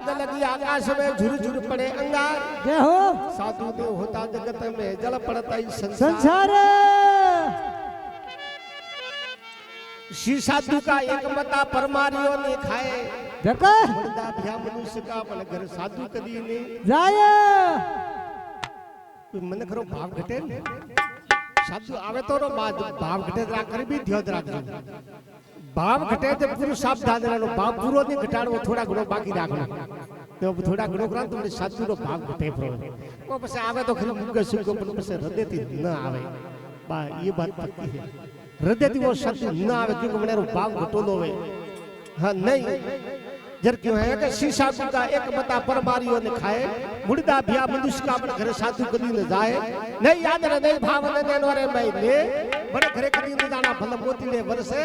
आग लगी आकाश में झुर झुर पड़े अंगार। जय हो साधु देव होता जगत में जल पड़ता ही संसार। श्री साधु का एक मता परमारियों ने खाए। देखो मुर्दा भ्या मनुष्य का अपन घर साधु कदी ने जाय। मन करो भाव घटे ने साधु आवे तो रो भाव घटे जरा कर भी ध्यान राखજો। भाव घटे तो पूरा सावधान रहनो। भाव पूरो नहीं घटाड़ो थोड़ा घणो बाकी राखनो। तो थोड़ा घणो करा तो साधु रो भाव घटे प्रो को पसे आवे तो खरी मुगे सुगो पण पसे हृदय थी न आवे। बा ये बात पक्की है। हृदय थी वो साधु न आवे क्योंकि मने रो भाव घटोलो है। हां नहीं जर क्यों है कि शीशा का एक बता परमारियों ने खाए। मुर्दा भ्या मनुष्य का अपन घर साधु कदी न जाए। नहीं याद रहे नहीं भाव न देनो रे मैं ले बड़े घरे कदी न जाना भल मोती ले वर्षे।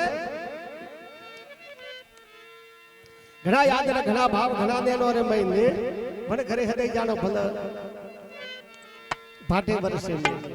घड़ा याद रहे घड़ा भाव घड़ा देनो रे मैं ले बड़े घरे हदे जानो भल भाटे वर्षे में।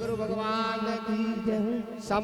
સદગુરુ ભગવાન